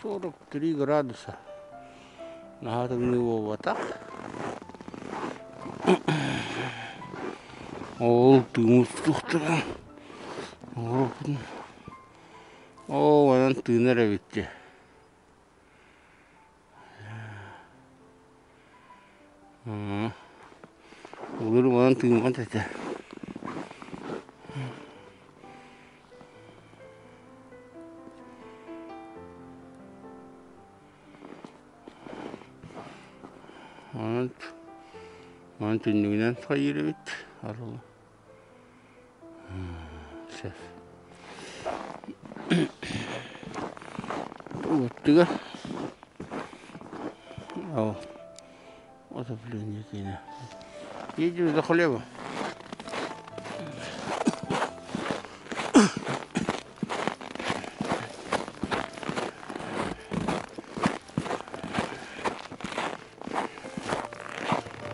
43 градуса. Нағатыңны так. Ол тымыз тұқтырған. О, анан тыынар әбетте. Олар анан тыынған тәті. Анан түннігінен қайыр әбет. Арылы. Сейчас. Оттыға. Ау. Отопление кейіне. Едем за хлеба.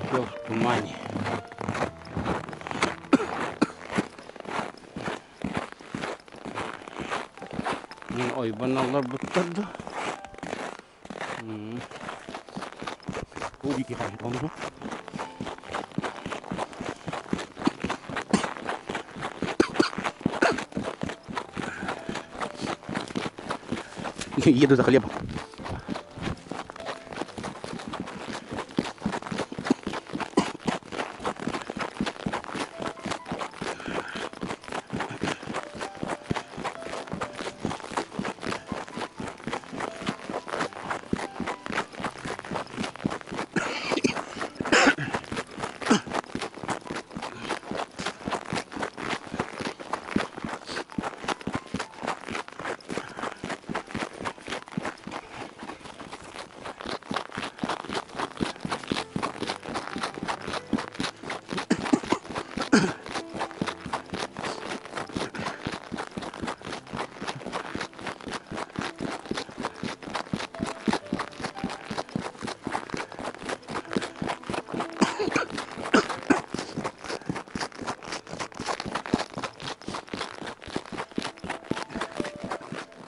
Все в тумане. Ой, баналар бұттарды. Ол екі қайын толды. Еду за хлебом.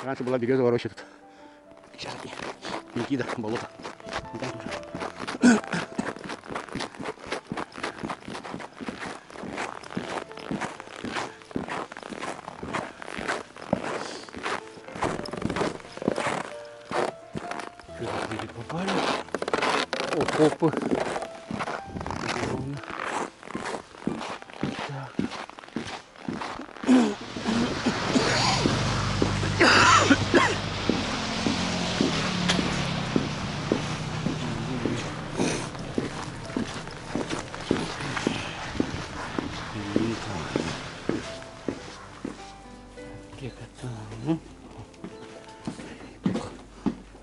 Раньше была березовая роща тут. Сейчас Никита, болото. Попали. Окопы.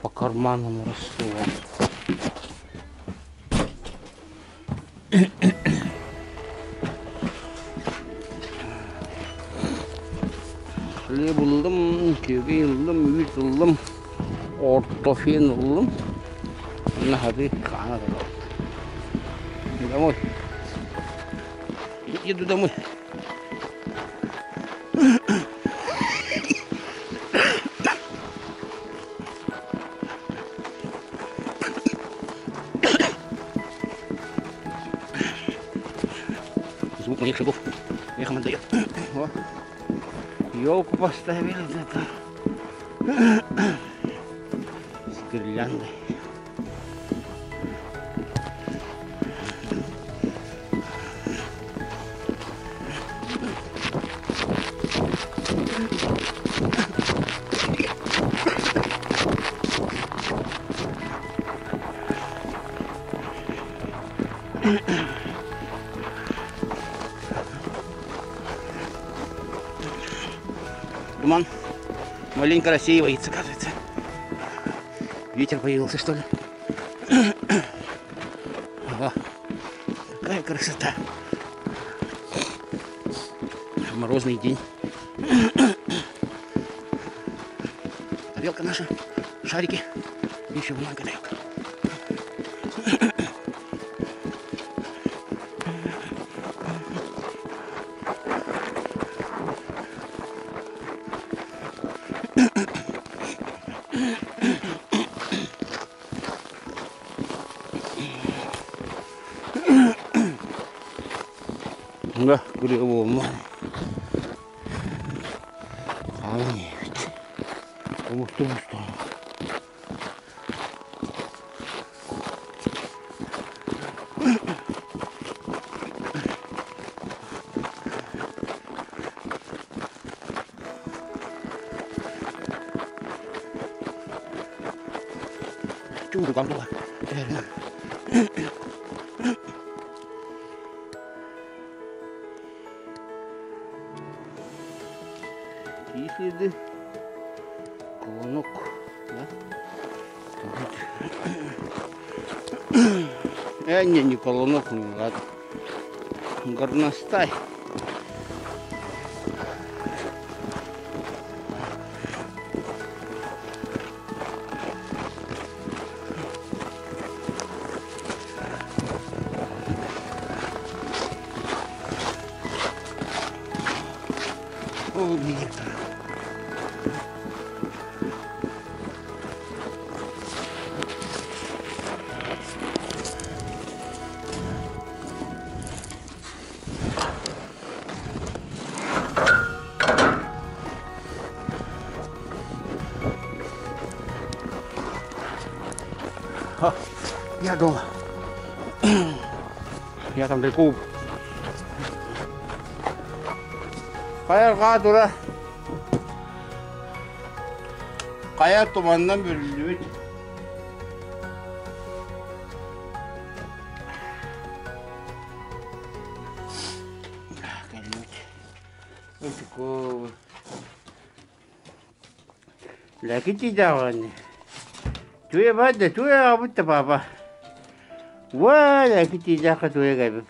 По карманам рассылал. Хлеб алdım, кеге алdım, ет алdım, ортофен алdım. Hadi kana da. Домой. Еду домой. Звук моих шагов эхом отдает. Елку поставили где-то с гирляндой. Туман маленько рассеивается, кажется. Ветер появился, что ли? Ага. Какая красота. Морозный день. Тарелка наша, шарики. Еще много тарелка. Да, грибом. А нет. Кому в ту сторону. Чудо как было. И следы. Колонок. Да? Не колонок, не ладно. Горностай. О, нет. Я дома. Я там далеко. Kaya dura. Kaya dumandan bölünüyor. Ой, lagi tidak ni. Tuya bada, tuya apa tu bapa? Wah, lagi tidak kat tuya gaya.